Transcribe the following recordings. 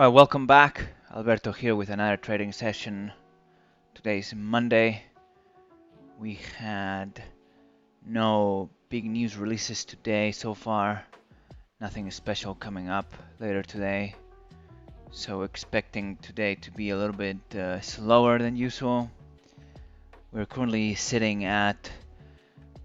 All right, welcome back. Alberto here with another trading session. Today's Monday. We had no big news releases today so far. Nothing special coming up later today. So expecting today to be a little bit slower than usual. We're currently sitting at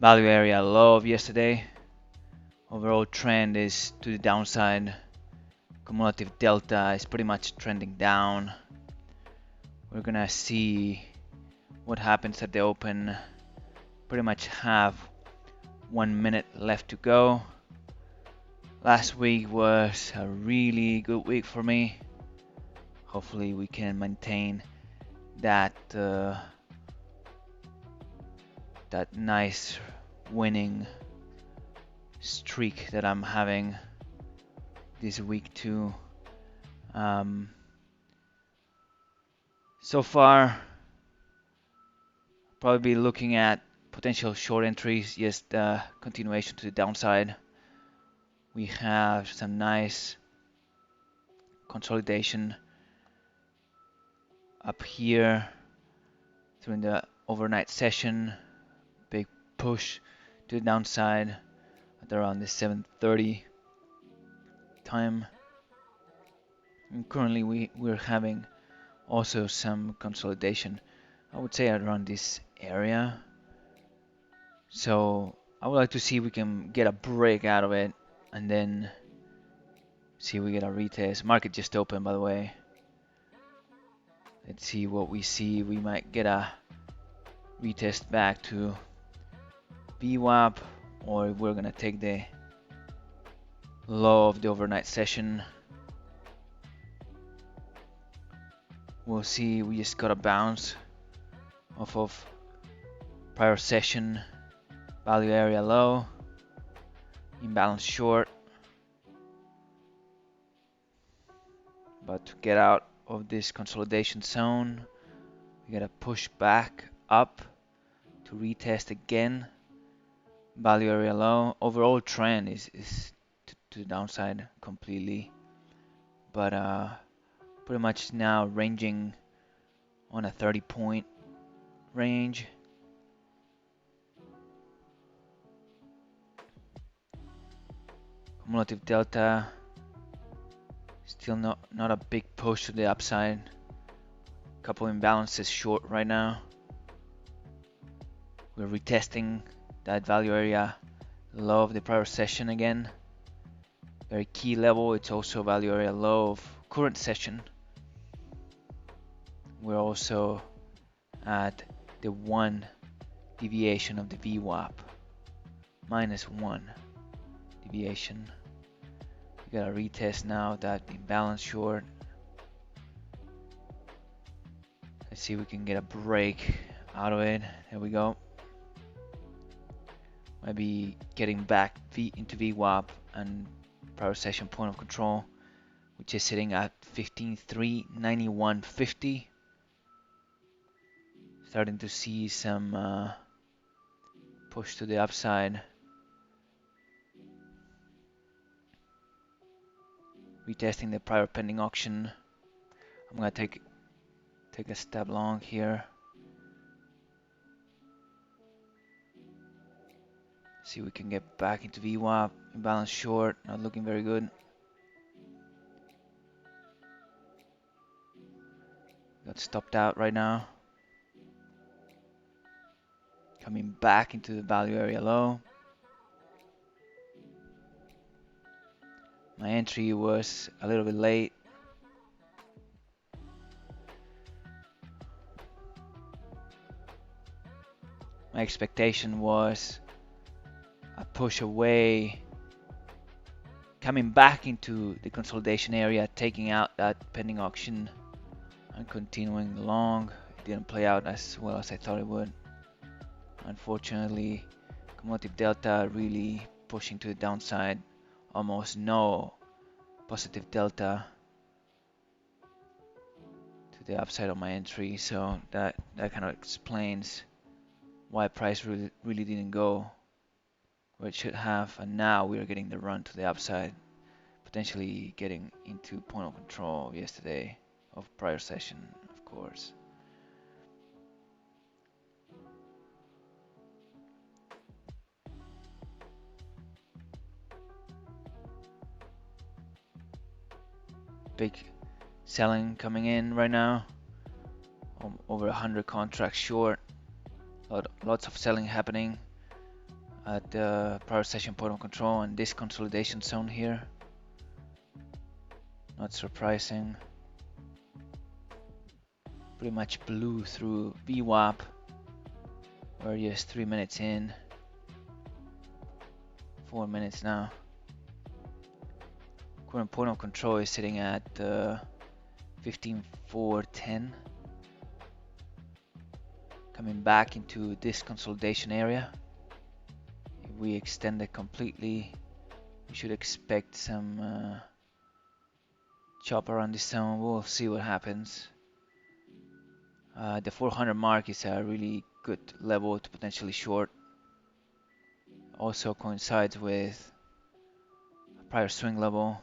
value area low of yesterday. Overall trend is to the downside. Cumulative delta is pretty much trending down. We're gonna see what happens at the open. Pretty much have 1 minute left to go. Last week was a really good week for me. Hopefully we can maintain that that nice winning streak that I'm having this week too. So far, probably be looking at potential short entries, just continuation to the downside. We have some nice consolidation up here during the overnight session. Big push to the downside at around the 7:30 time. And currently we're having also some consolidation, I would say around this area. So I would like to see if we can get a break out of it and then see if we get a retest. Market just opened, by the way. Let's see what we see. We might get a retest back to VWAP, or we're gonna take the low of the overnight session. We'll see. We just got a bounce off of prior session value area low, imbalance short. But to get out of this consolidation zone, we gotta push back up to retest again value area low. Overall trend is to the downside completely, but pretty much now ranging on a 30-point range. Cumulative delta still not a big push to the upside. Couple imbalances short right now. We're retesting that value area low of the prior session again. Very key level. It's also value area low of current session. We're also at the 1 deviation of the VWAP, -1 deviation. We gotta retest now that imbalance short. Let's see if we can get a break out of it. There we go. Might be getting back into VWAP and prior session point of control, which is sitting at 15.391.50. Starting to see some push to the upside. Retesting the prior pending auction. I'm gonna take a step long here. See if we can get back into VWAP. Imbalance short, not looking very good. Got stopped out right now. Coming back into the value area low. My entry was a little bit late. My expectation was a push away, coming back into the consolidation area, taking out that pending auction and continuing long. It didn't play out as well as I thought it would. Unfortunately, cumulative delta really pushing to the downside. Almost no positive delta to the upside of my entry, so that kind of explains why price really didn't go where it should have, and now we are getting the run to the upside. potentially getting into point of control yesterday of prior session, of course. Big selling coming in right now, over 100 contracts short. Lots of selling happening at the prior session point of control and this consolidation zone here. Not surprising. Pretty much blew through VWAP. We're just 3 minutes in. 4 minutes now. Current point of control is sitting at 15,410. Coming back into this consolidation area. If we extend it completely, we should expect some chop around this zone. We'll see what happens. The 400 mark is a really good level to potentially short. Also coincides with a prior swing level.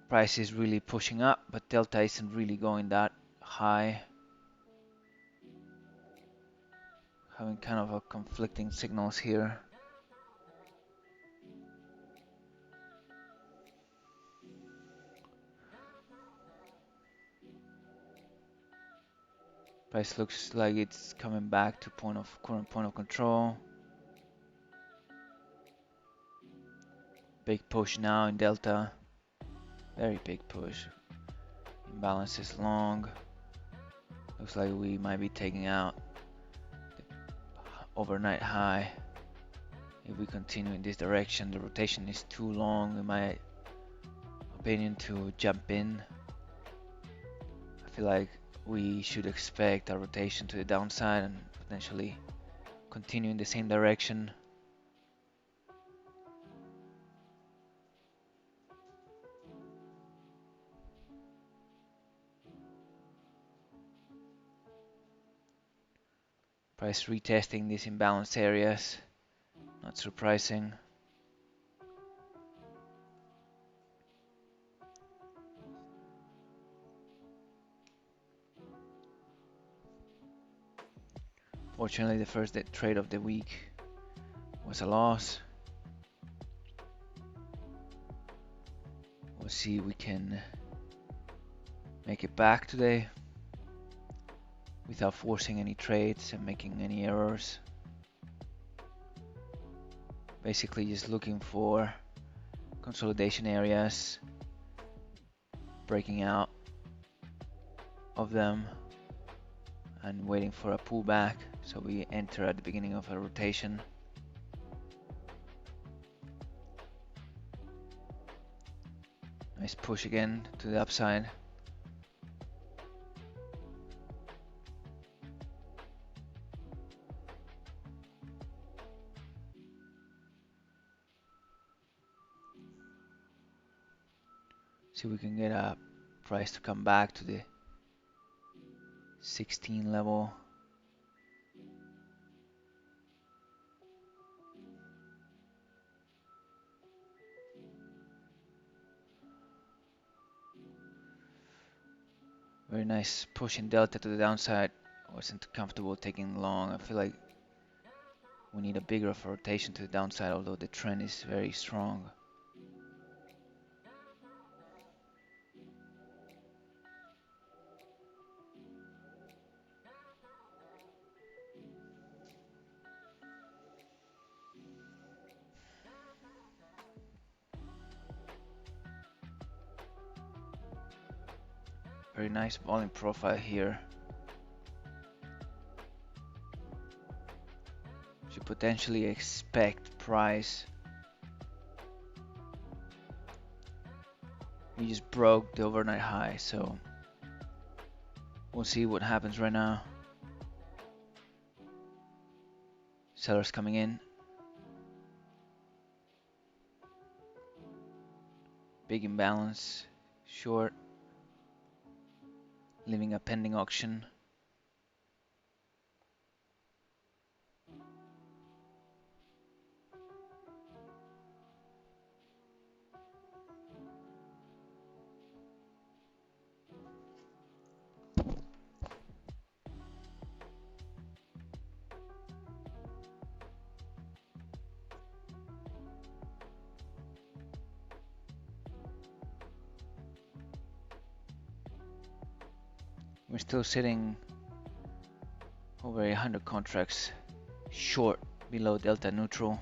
Price is really pushing up, but delta isn't really going that high. Having kind of a conflicting signals here. Price looks like it's coming back to current point of control. Big push now in delta. Very big push. Imbalance is long. Looks like we might be taking out the overnight high. If we continue in this direction, the rotation is too long in my opinion to jump in. I feel like we should expect a rotation to the downside and potentially continue in the same direction. Price retesting these imbalance areas, not surprising. Fortunately, the first trade of the week was a loss. We'll see if we can make it back today without forcing any trades and making any errors. Basically just looking for consolidation areas, breaking out of them and waiting for a pullback so we enter at the beginning of a rotation. Nice push again to the upside. See if we can get a price to come back to the 16 level. Very nice push in delta to the downside. Wasn't comfortable taking long. I feel like we need a bigger of a rotation to the downside, although the trend is very strong. Very nice volume profile here. Should potentially expect price. We just broke the overnight high, so we'll see what happens right now. Sellers coming in. Big imbalance, short, leaving a pending auction. We're still sitting over 100 contracts short below delta neutral.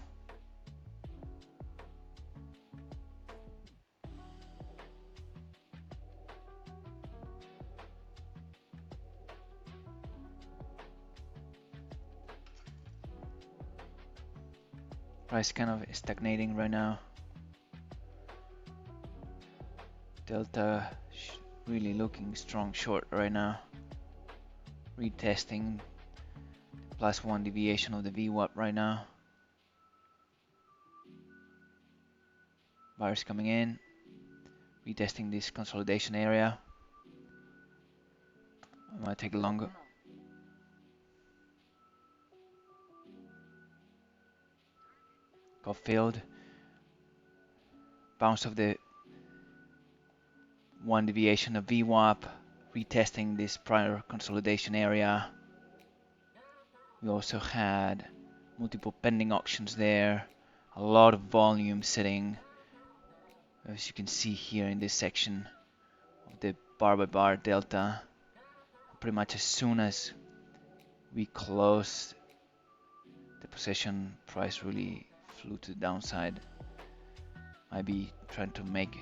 Price kind of stagnating right now. Delta really looking strong short right now. Retesting +1 deviation of the VWAP right now. Buyers coming in, retesting this consolidation area. I might take longer. Got filled. Bounce of the 1 deviation of VWAP, retesting this prior consolidation area. We also had multiple pending auctions there, a lot of volume sitting, as you can see here in this section of the bar by bar delta. Pretty much as soon as we closed the position, price really flew to the downside. Might be trying to make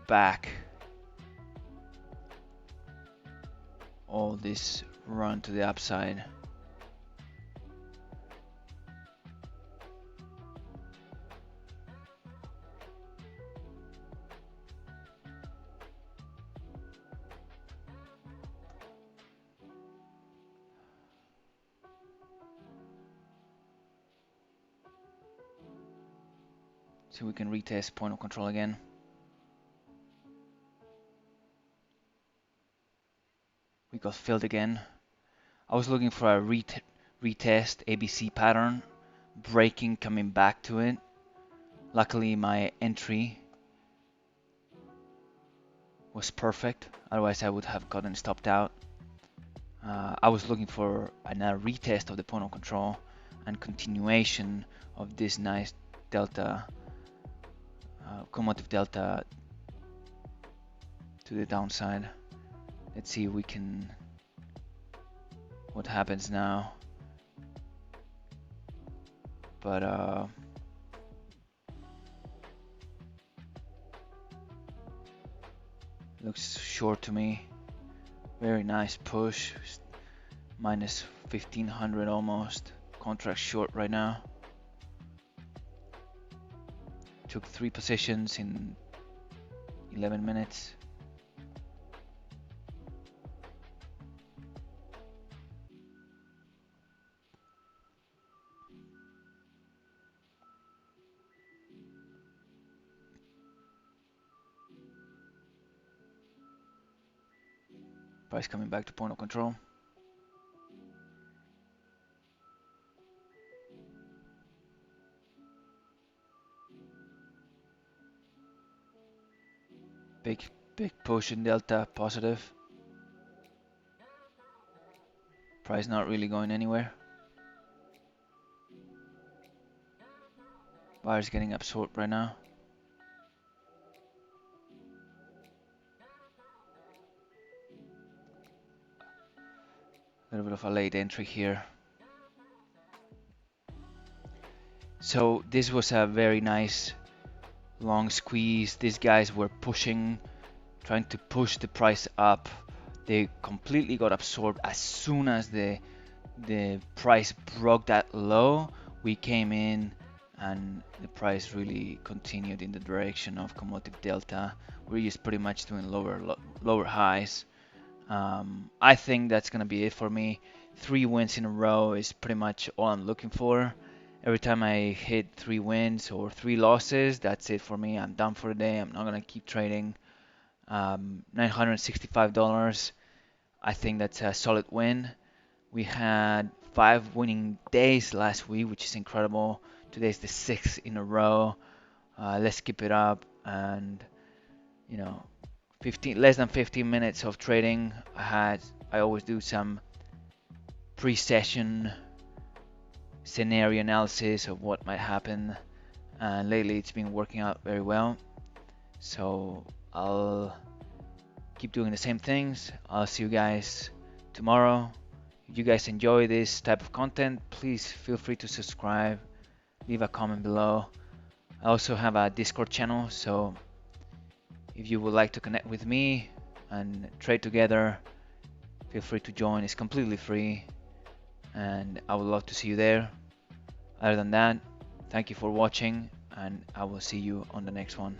back all this run to the upside. So we can retest point of control again. We got filled again. I was looking for a retest ABC pattern, breaking, coming back to it. Luckily my entry was perfect, otherwise I would have gotten stopped out. I was looking for another retest of the point of control and continuation of this nice delta, cumulative delta to the downside. Let's see if we can, what happens now. But looks short to me. Very nice push, minus 1500 almost. Contract short right now. Took 3 positions in 11 minutes. Price coming back to point of control. Big push in delta, positive. Price not really going anywhere. Buyers getting absorbed right now. A little bit of a late entry here. So this was a very nice long squeeze. These guys were pushing, trying to push the price up. They completely got absorbed as soon as the price broke that low. We came in and the price really continued in the direction of cumulative delta. We're just pretty much doing lower highs. I think that's gonna be it for me. 3 wins in a row is pretty much all I'm looking for. Every time I hit 3 wins or 3 losses, that's it for me. I'm done for the day. I'm not gonna keep trading. $965. I think that's a solid win. We had 5 winning days last week, which is incredible. Today's the 6th in a row. Let's keep it up, and you know, less than 15 minutes of trading. I always do some pre-session scenario analysis of what might happen, and lately it's been working out very well. So I'll keep doing the same things. I'll see you guys tomorrow. If you guys enjoy this type of content, please feel free to subscribe, leave a comment below. I also have a Discord channel, so if you would like to connect with me and trade together, feel free to join. It's completely free and I would love to see you there. Other than that, thank you for watching and I will see you on the next one.